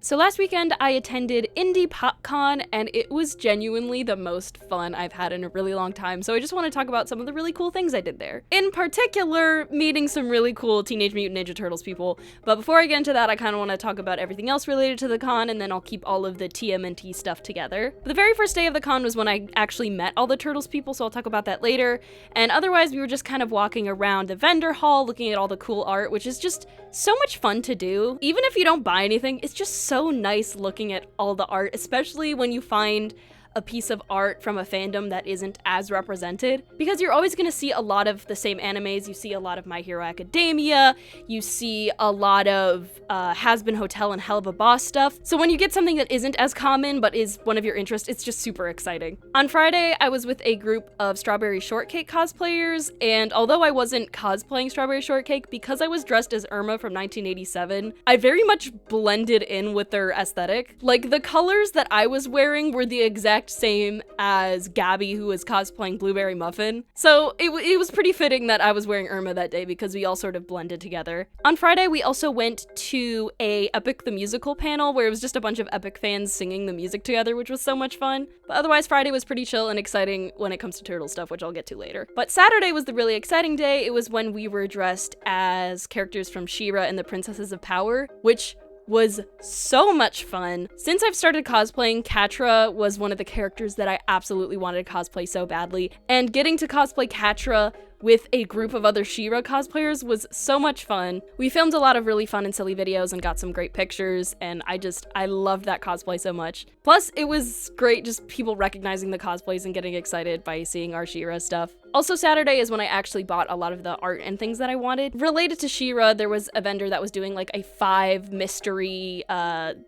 So last weekend I attended Indy PopCon, and it was genuinely the most fun I've had in a really long time, so I just want to talk about some of the really cool things I did there. In particular, meeting some really cool Teenage Mutant Ninja Turtles people, but before I get into that, I kind of want to talk about everything else related to the con, and then I'll keep all of the TMNT stuff together. But the very first day of the con was when I actually met all the Turtles people, so I'll talk about that later, and otherwise we were just kind of walking around the vendor hall, looking at all the cool art, which is just so much fun to do. Even if you don't buy anything, it's just so nice looking at all the art, especially when you find a piece of art from a fandom that isn't as represented, because you're always going to see a lot of the same animes. You see a lot of My Hero Academia, you see a lot of Has-Been Hotel and Hell of a Boss stuff, so when you get something that isn't as common but is one of your interests, it's just super exciting. On Friday, I was with a group of Strawberry Shortcake cosplayers, and although I wasn't cosplaying Strawberry Shortcake, because I was dressed as Irma from 1987, I very much blended in with their aesthetic. Like, the colors that I was wearing were the exact same as Gabby, who was cosplaying Blueberry Muffin. So it was pretty fitting that I was wearing Irma that day because we all sort of blended together. On Friday, we also went to a Epic the Musical panel where it was just a bunch of Epic fans singing the music together, which was so much fun. But otherwise, Friday was pretty chill and exciting when it comes to turtle stuff, which I'll get to later. But Saturday was the really exciting day. It was when we were dressed as characters from She-Ra and the Princesses of Power, which was so much fun. Since I've started cosplaying, Catra was one of the characters that I absolutely wanted to cosplay so badly, and getting to cosplay Catra with a group of other She-Ra cosplayers was so much fun. We filmed a lot of really fun and silly videos and got some great pictures, and I loved that cosplay so much. Plus, it was great just people recognizing the cosplays and getting excited by seeing our She-Ra stuff. Also, Saturday is when I actually bought a lot of the art and things that I wanted. Related to She-Ra, there was a vendor that was doing like a 5 mystery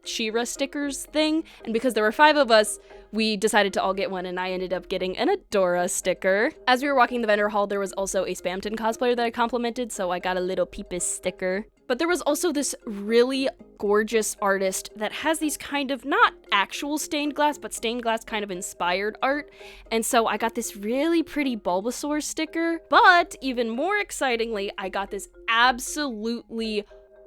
She-Ra stickers thing, and because there were 5 of us, we decided to all get one, and I ended up getting an Adora sticker. As we were walking the vendor hall, there was also a Spamton cosplayer that I complimented, so I got a little Peepus sticker. But there was also this really gorgeous artist that has these kind of, not actual stained glass, but stained glass kind of inspired art. And so I got this really pretty Bulbasaur sticker. But even more excitingly, I got this absolutely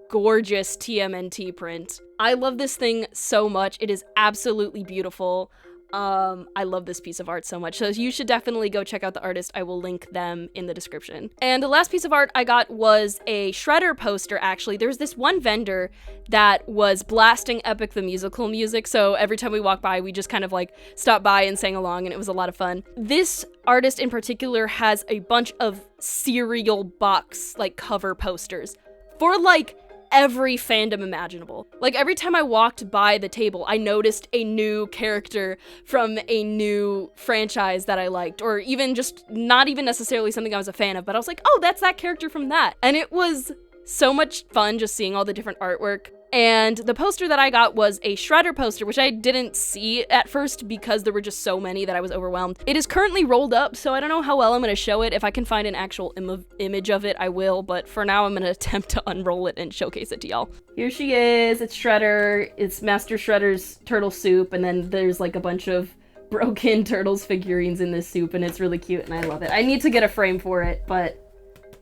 gorgeous TMNT print. I love this thing so much. It is absolutely beautiful. I love this piece of art so much, so you should definitely go check out the artist. I will link them in the description. And the last piece of art I got was a Shredder poster, actually. There was this one vendor that was blasting Epic the Musical music, so every time we walked by, we just kind of like stopped by and sang along, and it was a lot of fun. This artist in particular has a bunch of cereal box, like, cover posters for, like, every fandom imaginable. Like, every time I walked by the table, I noticed a new character from a new franchise that I liked, or even just not even necessarily something I was a fan of, but I was like, oh, that's that character from that. And it was so much fun just seeing all the different artwork. And the poster that I got was a Shredder poster, which I didn't see at first because there were just so many that I was overwhelmed. It is currently rolled up, so I don't know how well I'm going to show it. If I can find an actual image of it, I will, but for now I'm going to attempt to unroll it and showcase it to y'all. Here she is. It's Shredder. It's Master Shredder's turtle soup, and then there's like a bunch of broken Turtles figurines in this soup, and it's really cute, and I love it. I need to get a frame for it, but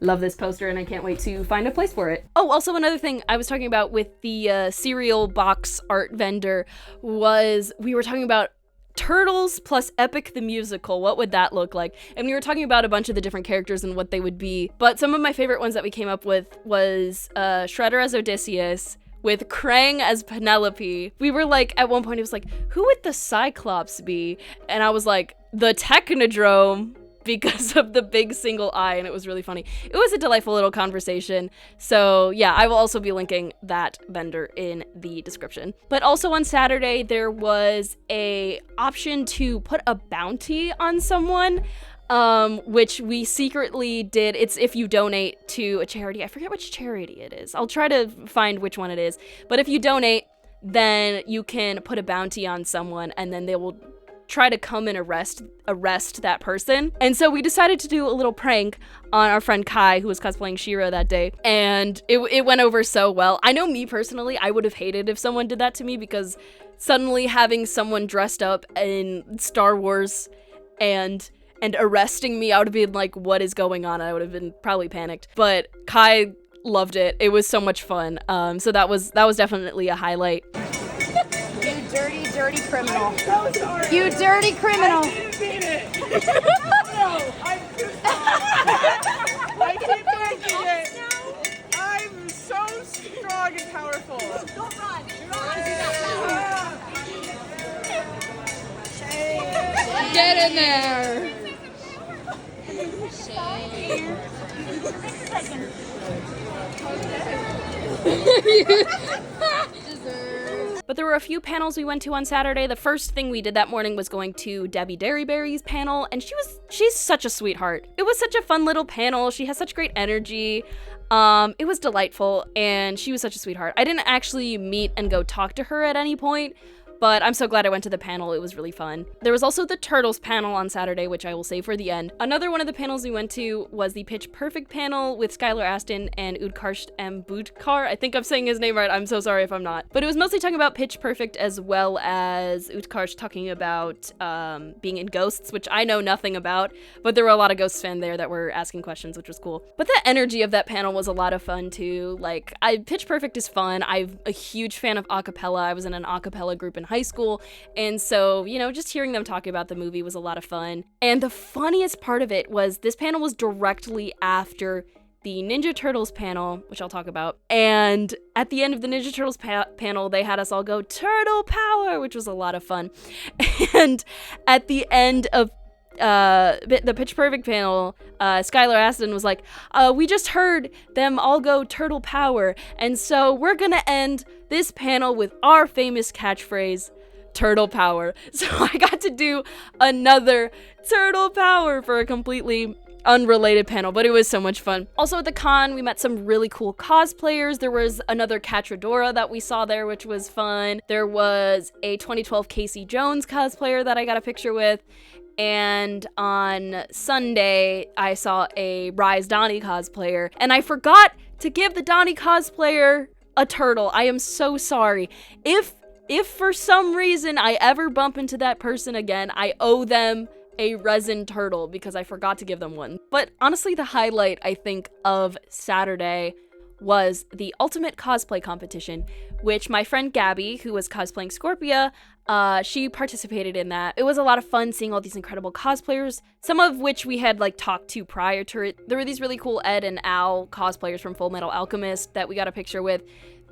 love this poster, and I can't wait to find a place for it. Oh, also another thing I was talking about with the cereal box art vendor was we were talking about Turtles plus Epic the Musical. What would that look like? And we were talking about a bunch of the different characters and what they would be. But some of my favorite ones that we came up with was Shredder as Odysseus, with Krang as Penelope. We were like, at one point it was like, who would the Cyclops be? And I was like, the Technodrome, because of the big single eye, and it was really funny. It was a delightful little conversation. So yeah, I will also be linking that vendor in the description. But also on Saturday, there was a option to put a bounty on someone, which we secretly did. It's if you donate to a charity. I forget which charity it is. I'll try to find which one it is. But if you donate, then you can put a bounty on someone, and then they will try to come and arrest that person. And so we decided to do a little prank on our friend Kai, who was cosplaying She-Ra that day, and it went over so well. I know me personally, I would have hated if someone did that to me, because suddenly having someone dressed up in Star Wars and arresting me, I would have been like, what is going on? I would have been probably panicked. But Kai loved it. It was so much fun. So that was definitely a highlight. dirty, dirty criminal. I'm so sorry. You dirty criminal. I didn't mean it. No, I'm too sorry. I keep thinking it. I'm so strong and powerful. Don't run. Get in there. But there were a few panels we went to on Saturday. The first thing we did that morning was going to Debbie Derryberry's panel, and she's such a sweetheart. It was such a fun little panel. She has such great energy. It was delightful, and she was such a sweetheart. I didn't actually meet and go talk to her at any point, but I'm so glad I went to the panel. It was really fun. There was also the Turtles panel on Saturday, which I will save for the end. Another one of the panels we went to was the Pitch Perfect panel with Skylar Aston and Utkarsh M. Budkar. I think I'm saying his name right. I'm so sorry if I'm not. But it was mostly talking about Pitch Perfect as well as Utkarsh talking about being in Ghosts, which I know nothing about, but there were a lot of Ghosts fans there that were asking questions, which was cool. But the energy of that panel was a lot of fun too. Like, Pitch Perfect is fun. I'm a huge fan of acapella. I was in an acapella group in high school, and so, you know, just hearing them talk about the movie was a lot of fun. And the funniest part of it was this panel was directly after the Ninja Turtles panel, which I'll talk about, and at the end of the Ninja Turtles panel, they had us all go Turtle Power, which was a lot of fun. And at the end of the Pitch Perfect panel, Skylar Aston was like, we just heard them all go Turtle Power, and so we're gonna end this panel with our famous catchphrase, Turtle Power. So I got to do another Turtle Power for a completely unrelated panel, but it was so much fun. Also at the con, we met some really cool cosplayers. There was another Catradora that we saw there, which was fun. There was a 2012 Casey Jones cosplayer that I got a picture with. And on Sunday, I saw a Rise Donnie cosplayer, and I forgot to give the Donnie cosplayer a turtle. I am so sorry. If for some reason I ever bump into that person again, I owe them a resin turtle because I forgot to give them one. But honestly, the highlight, I think, of Saturday was the Ultimate Cosplay Competition, which my friend Gabby, who was cosplaying Scorpia, she participated in that. It was a lot of fun seeing all these incredible cosplayers, some of which we had talked to prior to it. There were these really cool Ed and Al cosplayers from Full Metal Alchemist that we got a picture with.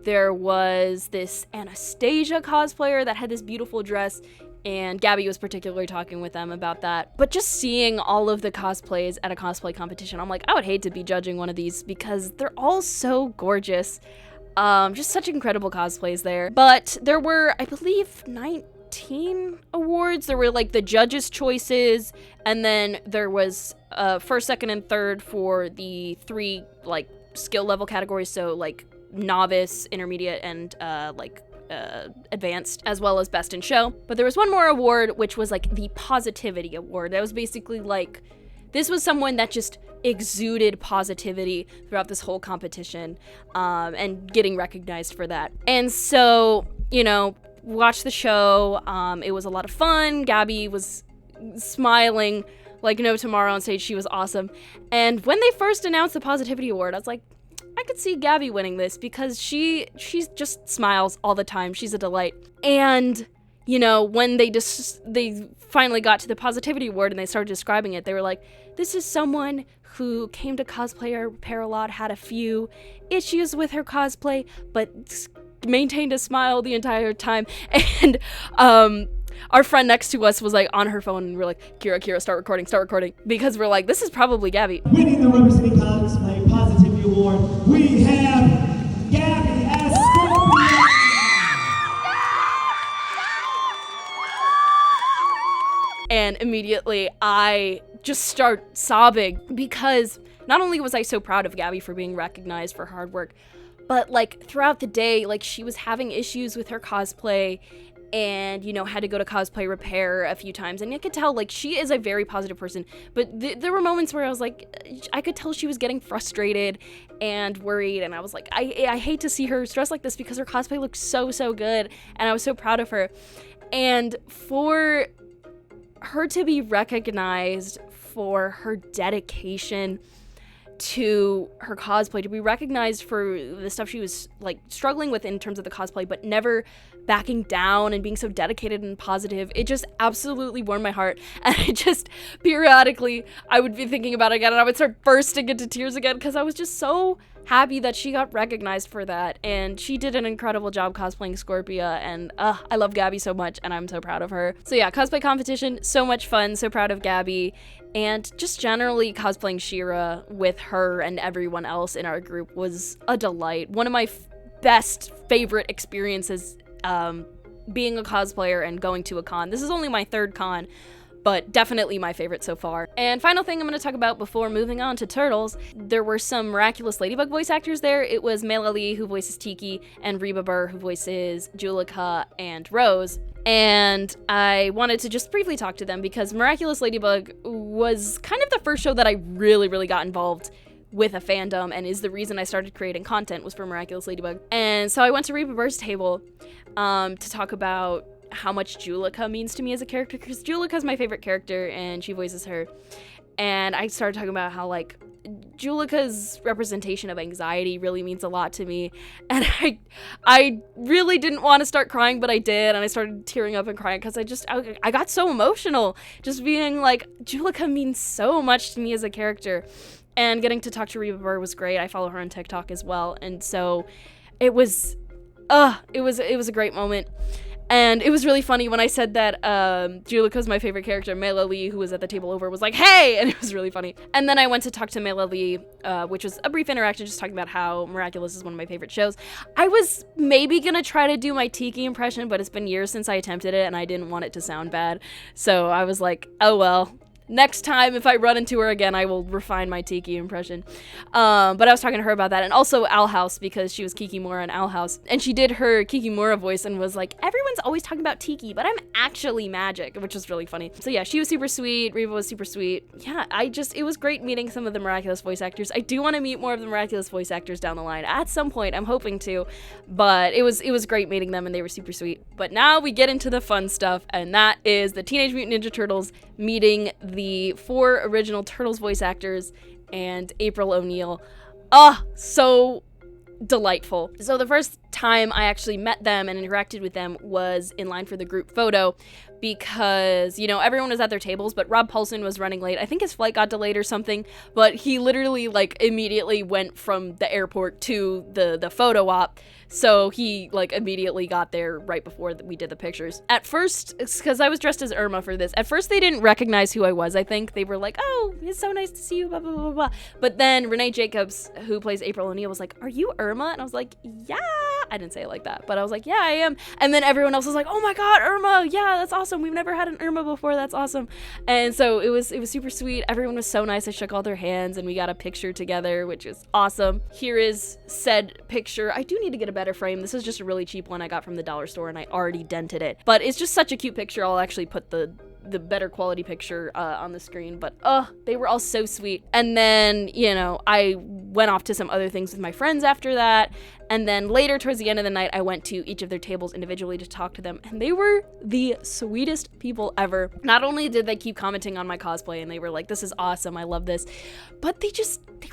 There was this Anastasia cosplayer that had this beautiful dress, and Gabby was particularly talking with them about that. But just seeing all of the cosplays at a cosplay competition, I'm like, I would hate to be judging one of these because they're all so gorgeous. Just such incredible cosplays there. But there were, I believe, 19 awards. There were the judges' choices, and then there was first, second, and third for the three skill level categories. So novice, intermediate, and advanced, as well as best in show. But there was one more award, which was the positivity award. That was basically this was someone that just exuded positivity throughout this whole competition, and getting recognized for that. And so, watch the show. It was a lot of fun. Gabby was smiling like no tomorrow on stage. She was awesome. And when they first announced the positivity award, I was like, I could see Gabby winning this because she just smiles all the time. She's a delight. And when they finally got to the positivity award and they started describing it, they were like, this is someone who came to cosplay repair a lot, had a few issues with her cosplay, but maintained a smile the entire time. And our friend next to us was on her phone, and we're like, Kira, start recording, because we're like, this is probably Gabby. Winning the River City Cosplay Positivity Award, we have Gabby as Scorpio. And immediately I just start sobbing because not only was I so proud of Gabby for being recognized for hard work, but throughout the day, she was having issues with her cosplay and, had to go to cosplay repair a few times. And I could tell, she is a very positive person. But there were moments where I was I could tell she was getting frustrated and worried. And I was like, I hate to see her stressed like this because her cosplay looked so, so good. And I was so proud of her. And for her to be recognized for her dedication to her cosplay, to be recognized for the stuff she was struggling with in terms of the cosplay, but never backing down and being so dedicated and positive. It just absolutely warmed my heart. And I just periodically, I would be thinking about it again and I would start bursting into tears again because I was just so happy that she got recognized for that. And she did an incredible job cosplaying Scorpia. And I love Gabby so much and I'm so proud of her. So yeah, cosplay competition, so much fun. So proud of Gabby. And just generally cosplaying She-Ra with her and everyone else in our group was a delight. One of my best favorite experiences being a cosplayer and going to a con. This is only my third con, but definitely my favorite so far. And final thing I'm going to talk about before moving on to Turtles, there were some Miraculous Ladybug voice actors there. It was Mela Lee, who voices Tiki, and Reba Burr, who voices Julika and Rose. And I wanted to just briefly talk to them because Miraculous Ladybug was kind of the first show that I really got involved with a fandom and is the reason I started creating content was for Miraculous Ladybug. And so I went to Reba Burr's table to talk about how much Julika means to me as a character, because Julika is my favorite character and she voices her. And I started talking about how like Julika's representation of anxiety really means a lot to me. And I really didn't want to start crying, but I did, and I started tearing up and crying because I got so emotional just being like, Julika means so much to me as a character. And getting to talk to Reba Burr was great. I follow her on TikTok as well. And so it was a great moment. And it was really funny when I said that Julika's my favorite character. Mela Lee, who was at the table over, was like, hey! And it was really funny. And then I went to talk to Mela Lee, which was a brief interaction just talking about how Miraculous is one of my favorite shows. I was maybe going to try to do my Tiki impression, but it's been years since I attempted it, and I didn't want it to sound bad. So I was like, oh well. Next time, if I run into her again, I will refine my Tiki impression. But I was talking to her about that. And also Owl House, because she was Kikimora in Owl House. And she did her Kikimora voice and was like, everyone's always talking about Tiki, but I'm actually magic, which was really funny. So yeah, she was super sweet. Reba was super sweet. Yeah, it was great meeting some of the Miraculous voice actors. I do want to meet more of the Miraculous voice actors down the line. At some point, I'm hoping to. But it was great meeting them, and they were super sweet. But now we get into the fun stuff, and that is the Teenage Mutant Ninja Turtles meeting the 4 original Turtles voice actors and April O'Neil. So delightful. So the first time I actually met them and interacted with them was in line for the group photo because, you know, everyone was at their tables, but Rob Paulson was running late. I think his flight got delayed or something, but he literally like immediately went from the airport to the photo op. So he like immediately got there right before we did the pictures. At first, it's because I was dressed as Irma for this. At first they didn't recognize who I was, I think. They were like, oh, it's so nice to see you, blah, blah, blah, blah. But then Renee Jacobs, who plays April O'Neil, was like, are you Irma? And I was like, yeah. I didn't say it like that, but I was like, yeah, I am. And then everyone else was like, oh my God, Irma. Yeah, that's awesome. We've never had an Irma before. That's awesome. And so it was super sweet. Everyone was so nice. I shook all their hands and we got a picture together, which is awesome. Here is said picture. I do need to get a better frame. This is just a really cheap one I got from the dollar store and I already dented it, but it's just such a cute picture. I'll actually put the better quality picture on the screen, but they were all so sweet. And then, you know, I went off to some other things with my friends after that, and then later towards the end of the night I went to each of their tables individually to talk to them, and they were the sweetest people ever. Not only did they keep commenting on my cosplay and they were like, this is awesome, I love this, but they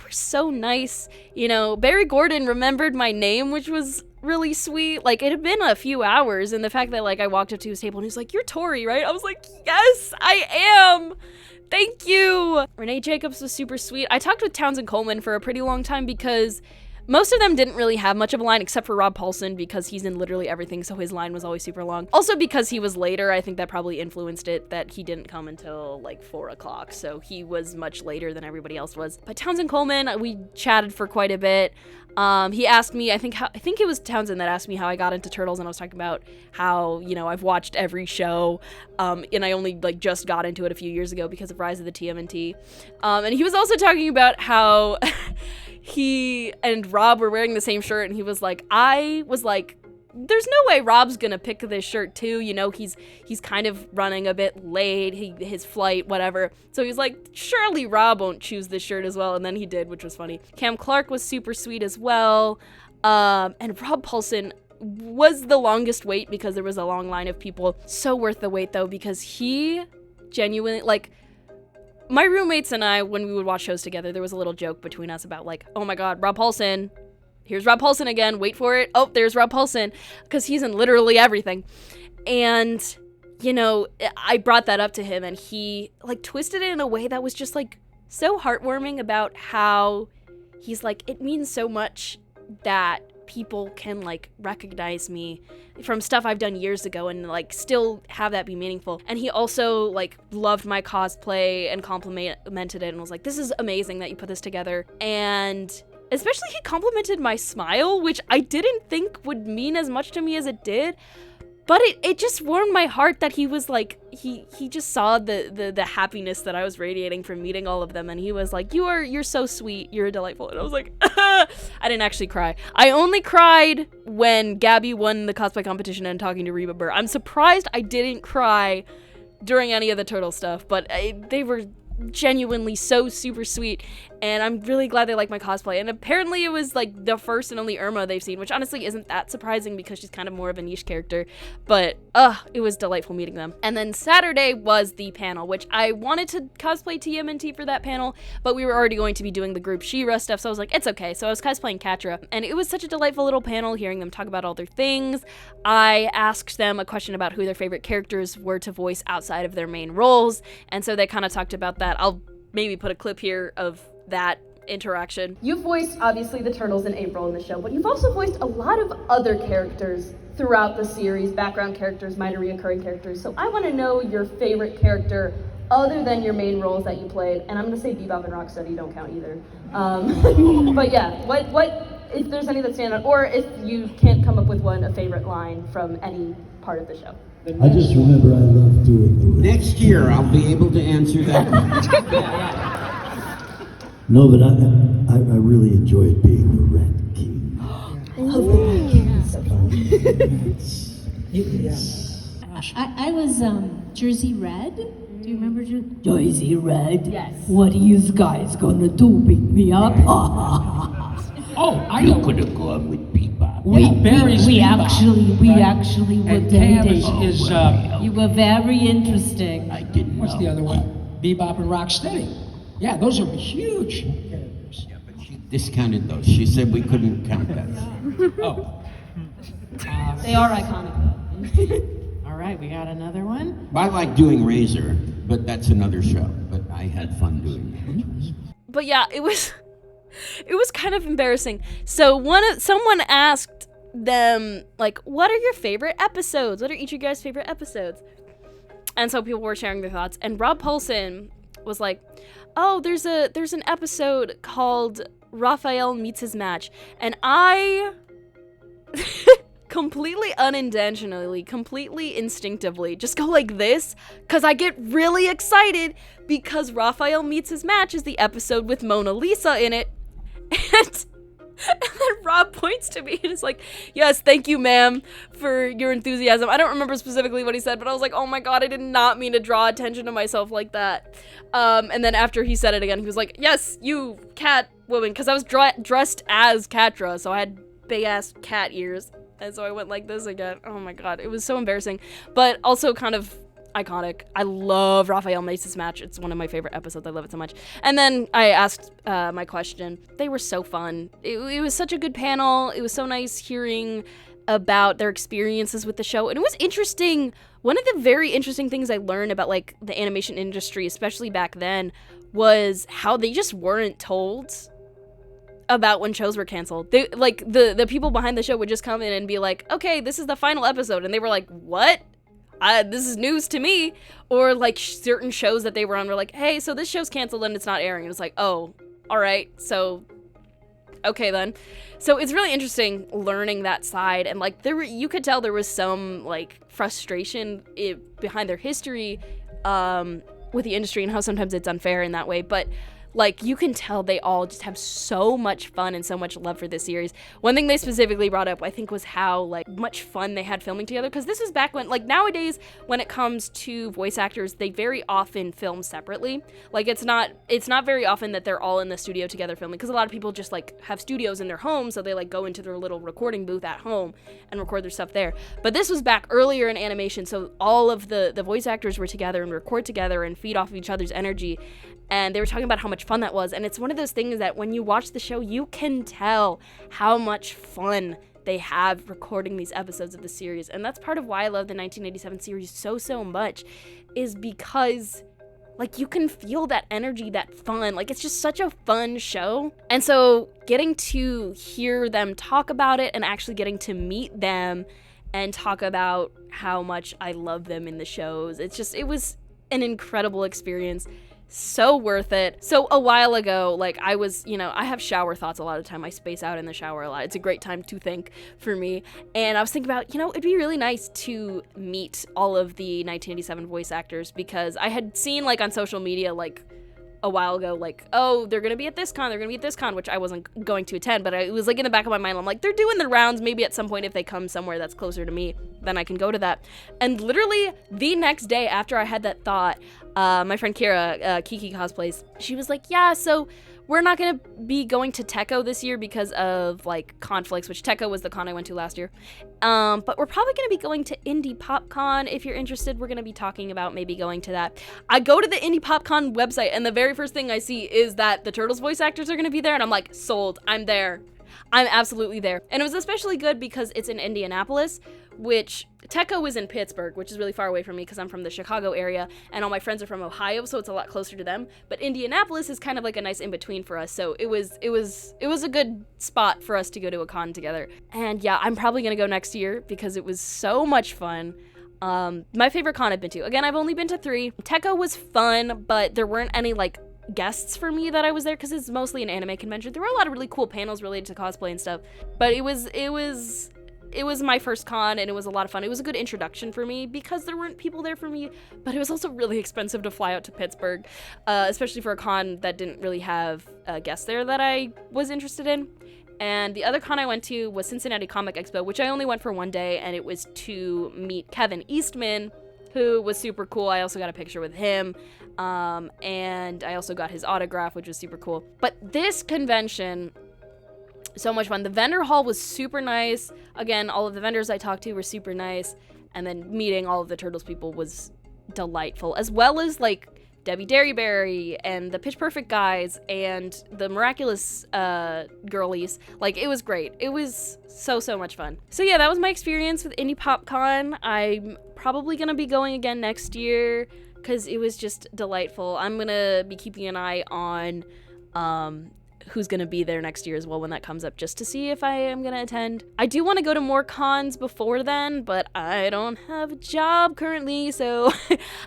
were so nice. You know, Barry Gordon remembered my name, which was really sweet. Like, it had been a few hours, and the fact that like I walked up to his table and he's like, you're Tori, right? I was like, yes, I am. Thank you. Renee Jacobs was super sweet. I talked with Townsend Coleman for a pretty long time because most of them didn't really have much of a line except for Rob Paulson because he's in literally everything, so his line was always super long. Also because he was later, I think that probably influenced it that he didn't come until like 4 o'clock, so he was much later than everybody else was. But Townsend Coleman, we chatted for quite a bit. He asked me, I think it was Townsend that asked me how I got into Turtles, and I was talking about how, you know, I've watched every show, and I only like just got into it a few years ago because of Rise of the TMNT. And he was also talking about how he and Rob were wearing the same shirt, and he was like, I was like, there's no way Rob's gonna pick this shirt too, you know, he's kind of running a bit late, his flight, whatever. So he's like, surely Rob won't choose this shirt as well, and then he did, which was funny. Cam Clark was super sweet as well, and Rob Paulson was the longest wait because there was a long line of people. So worth the wait though, because he genuinely, like, my roommates and I, when we would watch shows together, there was a little joke between us about like, oh my God, Rob Paulson, here's Rob Paulsen again. Wait for it. Oh, there's Rob Paulsen, because he's in literally everything. And, you know, I brought that up to him, and he, like, twisted it in a way that was just, like, so heartwarming about how he's like, it means so much that people can, like, recognize me from stuff I've done years ago and, like, still have that be meaningful. And he also, like, loved my cosplay and complimented it and was like, this is amazing that you put this together. And especially he complimented my smile, which I didn't think would mean as much to me as it did. But it just warmed my heart that he was like, he just saw the happiness that I was radiating from meeting all of them, and he was like, you're so sweet, you're delightful. And I was like, I didn't actually cry. I only cried when Gabby won the cosplay competition and talking to Reba Burr. I'm surprised I didn't cry during any of the turtle stuff, but they were genuinely so super sweet, and I'm really glad they like my cosplay. And apparently it was like the first and only Irma they've seen, which honestly isn't that surprising because she's kind of more of a niche character, but it was delightful meeting them. And then Saturday was the panel, which I wanted to cosplay TMNT for that panel, but we were already going to be doing the group She-Ra stuff, so I was like, it's okay. So I was cosplaying Catra, and it was such a delightful little panel hearing them talk about all their things. I asked them a question about who their favorite characters were to voice outside of their main roles, and so they kind of talked about that. I'll maybe put a clip here of that interaction. You've voiced, obviously, the Turtles and April in the show, but you've also voiced a lot of other characters throughout the series, background characters, minor reoccurring characters. So I want to know your favorite character other than your main roles that you played. And I'm going to say Bebop and Rocksteady don't count either. But yeah, what if there's any that stand out, or if you can't come up with one, a favorite line from any part of the show. I just remember I love doing the Red. Next year, I'll be able to answer that. No, but I really enjoyed being the Red King. Love the Red King. So fun. I was Jersey Red. Do you remember Jersey Red? Yes. What are you guys gonna do? Beat me up? Oh, I know. Could have gone with Bebop. We Bebop. actually were And Cam dating. is You were very interesting. I didn't know. what's the other one? Bebop and Rocksteady. Yeah, those are huge characters. Yeah, but she discounted those. She said we couldn't count that. Oh. They are iconic though. All right, we got another one. I like doing Razor, but that's another show. But I had fun doing that. But yeah, it was kind of embarrassing. So someone asked them, like, what are your favorite episodes? What are each of you guys' favorite episodes? And so people were sharing their thoughts, and Rob Paulsen was like, oh, there's an episode called Raphael Meets His Match, and I completely unintentionally, completely instinctively just go like this, because I get really excited because Raphael Meets His Match is the episode with Mona Lisa in it. And then Rob points to me and is like, yes, thank you, ma'am, for your enthusiasm. I don't remember specifically what he said, but I was like, oh my god, I did not mean to draw attention to myself like that. And then after he said it again, he was like, yes, you cat woman, because I was dressed as Catra, so I had big ass cat ears. And so I went like this again. Oh my god, it was so embarrassing, but also kind of iconic. I love Raphael Meets His Match. It's one of my favorite episodes. I love it so much. And then I asked my question. They were so fun. It was such a good panel. It was so nice hearing about their experiences with the show. And it was interesting. One of the very interesting things I learned about, like, the animation industry, especially back then, was how they just weren't told about when shows were canceled. They, like, the people behind the show would just come in and be like, okay, this is the final episode. And they were like, what? This is news to me. Or, like, certain shows that they were on were like, hey, so this show's canceled and it's not airing. And it's like, oh, all right, so okay then. So it's really interesting learning that side, and, like, you could tell there was some, like, frustration behind their history with the industry and how sometimes it's unfair in that way, but, like, you can tell they all just have so much fun and so much love for this series. One thing they specifically brought up, I think, was how, like, much fun they had filming together, because this was back when, like, nowadays, when it comes to voice actors, they very often film separately. Like, it's not very often that they're all in the studio together filming, because a lot of people just, like, have studios in their home, so they, like, go into their little recording booth at home and record their stuff there. But this was back earlier in animation, so all of the voice actors were together and record together and feed off of each other's energy. And they were talking about how much much fun that was. And it's one of those things that when you watch the show, you can tell how much fun they have recording these episodes of the series. And that's part of why I love the 1987 series so much, is because like you can feel that energy, that fun. Like it's just such a fun show. And so getting to hear them talk about it and actually getting to meet them and talk about how much I love them in the shows, it was an incredible experience. So worth it. So a while ago, like I was, I have shower thoughts a lot of the time. I space out in the shower a lot. It's a great time to think for me. And I was thinking about, it'd be really nice to meet all of the 1987 voice actors, because I had seen like on social media, like a while ago, like, oh, they're gonna be at this con, which I wasn't going to attend, but it was like in the back of my mind, I'm like, they're doing the rounds. Maybe at some point, if they come somewhere that's closer to me, then I can go to that. And literally the next day after I had that thought, my friend Kira, Kiki Cosplays, she was like, yeah, so we're not gonna be going to Techo this year because of like conflicts, which Techo was the con I went to last year. But we're probably gonna be going to Indy PopCon. If you're interested, we're gonna be talking about maybe going to that. I go to the Indy PopCon website, and the very first thing I see is that the Turtles voice actors are gonna be there, and I'm like, sold. I'm there. I'm absolutely there. And it was especially good because it's in Indianapolis, which Techo is in Pittsburgh, which is really far away from me because I'm from the Chicago area, and all my friends are from Ohio, so it's a lot closer to them. But Indianapolis is kind of like a nice in-between for us, so it was a good spot for us to go to a con together. And yeah, I'm probably gonna go next year because it was so much fun. My favorite con I've been to. Again, I've only been to 3. Techo was fun, but there weren't any like guests for me that I was there because it's mostly an anime convention. There were a lot of really cool panels related to cosplay and stuff, but it was my first con, and it was a lot of fun. It was a good introduction for me because there weren't people there for me, but it was also really expensive to fly out to Pittsburgh, especially for a con that didn't really have guests there that I was interested in. And the other con I went to was Cincinnati Comic Expo, which I only went for one day, and it was to meet Kevin Eastman, who was super cool. I also got a picture with him, and I also got his autograph, which was super cool. But this convention, so much fun. The vendor hall was super nice. Again, all of the vendors I talked to were super nice, and then meeting all of the Turtles people was delightful, as well as like Debbie Derryberry and the Pitch Perfect guys and the Miraculous girlies. Like, it was great. It was so much fun. So yeah, that was my experience with Indy PopCon. I'm probably gonna be going again next year because it was just delightful. I'm gonna be keeping an eye on who's gonna be there next year as well when that comes up, just to see if I am gonna attend. I do want to go to more cons before then, but I don't have a job currently, so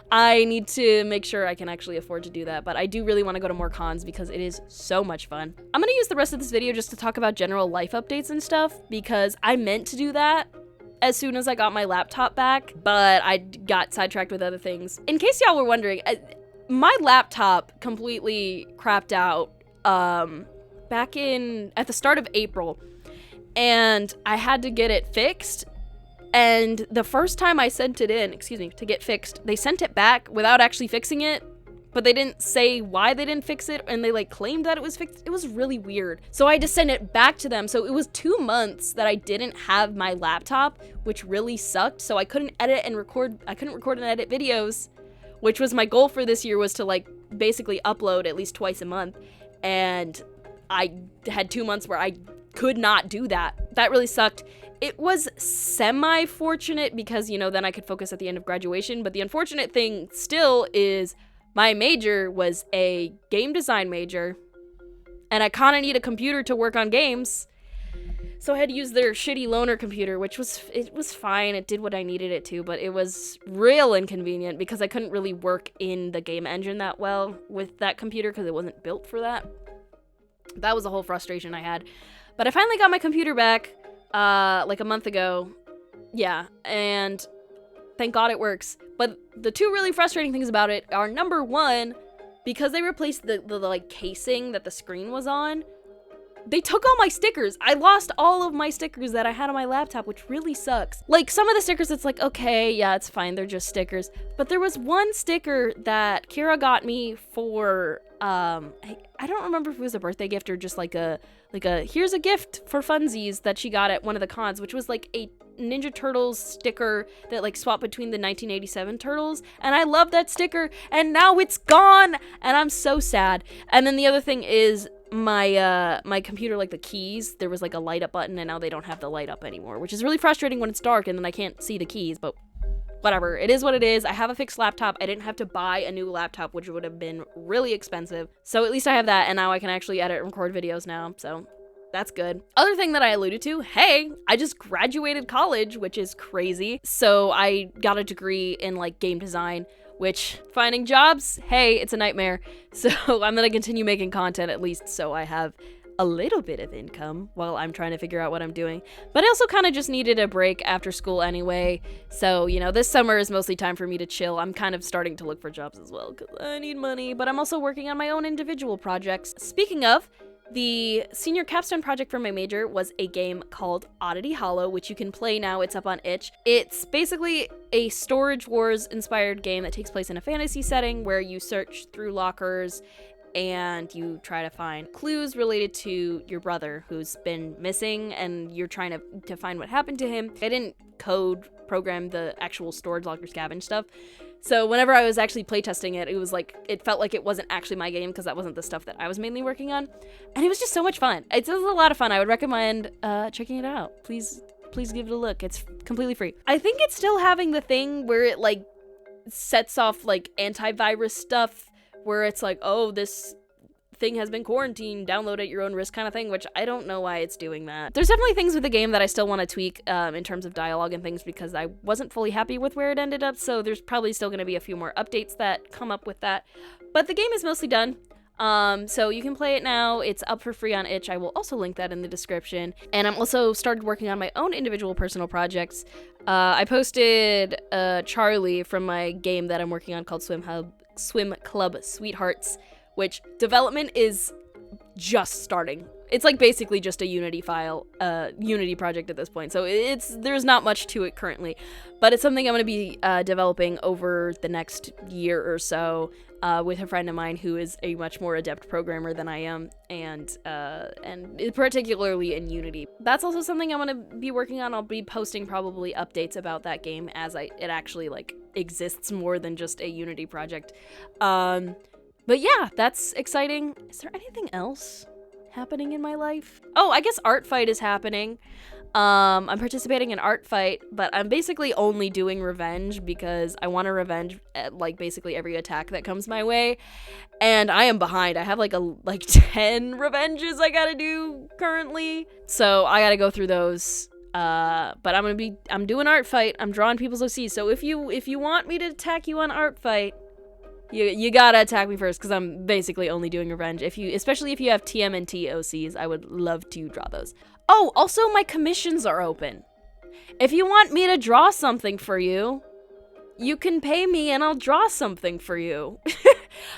I need to make sure I can actually afford to do that. But I do really want to go to more cons because it is so much fun. I'm gonna use the rest of this video just to talk about general life updates and stuff, because I meant to do that as soon as I got my laptop back, but I got sidetracked with other things. In case y'all were wondering, my laptop completely crapped out back at the start of April, and I had to get it fixed. And the first time I sent it in, to get fixed, they sent it back without actually fixing it, but they didn't say why they didn't fix it, and they like claimed that it was fixed. It was really weird. So I had to send it back to them. So it was 2 months that I didn't have my laptop, which really sucked. So I couldn't record and edit videos, which was my goal for this year, was to like basically upload at least twice a month. And I had 2 months where I could not do that. That really sucked. It was semi-fortunate because, then I could focus at the end of graduation. But the unfortunate thing still is my major was a game design major, and I kind of need a computer to work on games. So I had to use their shitty loaner computer, which was fine. It did what I needed it to, but it was real inconvenient because I couldn't really work in the game engine that well with that computer because it wasn't built for that. That was a whole frustration I had. But I finally got my computer back like a month ago. Yeah, and thank God it works. But the 2 really frustrating things about it are, number 1, because they replaced the like casing that the screen was on, they took all my stickers. I lost all of my stickers that I had on my laptop, which really sucks. Like, some of the stickers, it's like, okay, yeah, it's fine, they're just stickers. But there was one sticker that Kira got me for, I don't remember if it was a birthday gift or just like a here's a gift for funsies that she got at one of the cons, which was like a Ninja Turtles sticker that like swapped between the 1987 Turtles, and I love that sticker, and now it's gone, and I'm so sad. And then the other thing is my computer, like the keys, there was like a light up button, and now they don't have the light up anymore, which is really frustrating when it's dark and then I can't see the keys, but whatever. It is what it is. I have a fixed laptop. I didn't have to buy a new laptop, which would have been really expensive. So at least I have that, and now I can actually edit and record videos now, so that's good. Other thing that I alluded to, hey, I just graduated college, which is crazy. So I got a degree in like game design, which finding jobs, hey, it's a nightmare. So I'm gonna continue making content at least so I have a little bit of income while I'm trying to figure out what I'm doing. But I also kind of just needed a break after school anyway. So, you know, this summer is mostly time for me to chill. I'm kind of starting to look for jobs as well because I need money, but I'm also working on my own individual projects. Speaking of, the senior capstone project for my major was a game called Oddity Hollow, which you can play now. It's up on itch. It's basically a Storage Wars inspired game that takes place in a fantasy setting where you search through lockers and you try to find clues related to your brother who's been missing, and you're trying to find what happened to him. I didn't program the actual storage locker scavenge stuff. So whenever I was actually playtesting it, it was like, it felt like it wasn't actually my game because that wasn't the stuff that I was mainly working on. And it was just so much fun. It was a lot of fun. I would recommend checking it out. Please give it a look. It's completely free. I think it's still having the thing where it like sets off like antivirus stuff where it's like, oh, this thing has been quarantined, download at your own risk kind of thing, which I don't know why it's doing that. There's definitely things with the game that I still want to tweak in terms of dialogue and things because I wasn't fully happy with where it ended up, so there's probably still going to be a few more updates that come up with that. But the game is mostly done. So you can play it now. It's up for free on itch. I will also link that in the description. And I'm also started working on my own individual personal projects. I posted Charlie from my game that I'm working on called Swim Club Sweethearts, which development is just starting. It's like basically just a Unity file, Unity project at this point. So there's not much to it currently, but it's something I'm going to be developing over the next year or so with a friend of mine who is a much more adept programmer than I am, and particularly in Unity. That's also something I'm going to be working on. I'll be posting probably updates about that game as it actually like exists more than just a Unity project. But yeah, that's exciting. Is there anything else happening in my life? Oh, I guess ArtFight is happening. I'm participating in ArtFight, but I'm basically only doing revenge because I want to revenge at like basically every attack that comes my way. And I am behind. I have like 10 revenges I gotta do currently. So I gotta go through those. But I'm doing ArtFight. I'm drawing people's OCs. So if you want me to attack you on ArtFight, you gotta attack me first because I'm basically only doing revenge. Especially if you have TMNT OCs, I would love to draw those. Oh, also my commissions are open. If you want me to draw something for you, you can pay me and I'll draw something for you.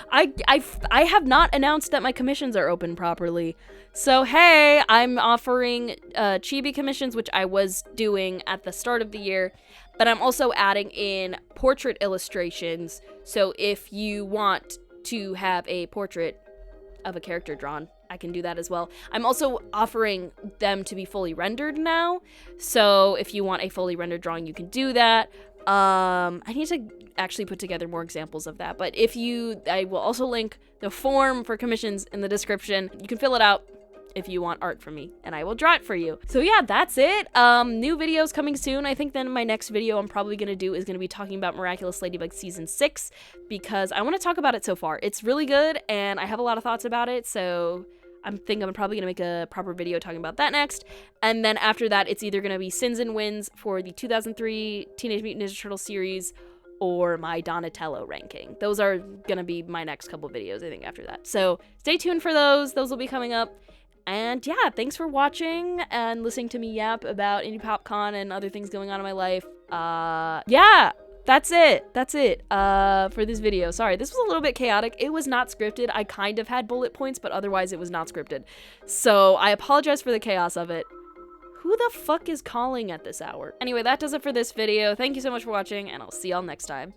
I have not announced that my commissions are open properly. So hey, I'm offering chibi commissions, which I was doing at the start of the year, but I'm also adding in portrait illustrations. So if you want to have a portrait of a character drawn, I can do that as well. I'm also offering them to be fully rendered now. So if you want a fully rendered drawing, you can do that. I need to actually put together more examples of that. But I will also link the form for commissions in the description. You can fill it out if you want art from me, and I will draw it for you. So yeah, that's it. New videos coming soon. I think then my next video I'm probably gonna do is gonna be talking about Miraculous Ladybug Season 6, because I want to talk about it so far. It's really good, and I have a lot of thoughts about it, so I'm probably gonna make a proper video talking about that next. And then after that, it's either gonna be Sins and Wins for the 2003 Teenage Mutant Ninja Turtles series, or my Donatello ranking. Those are gonna be my next couple videos, I think, after that. So stay tuned for those. Those will be coming up. And yeah, thanks for watching and listening to me yap about Indy PopCon and other things going on in my life. Yeah, that's it for this video. Sorry, this was a little bit chaotic. It was not scripted. I kind of had bullet points, but otherwise it was not scripted. So I apologize for the chaos of it. Who the fuck is calling at this hour? Anyway, that does it for this video. Thank you so much for watching, and I'll see y'all next time.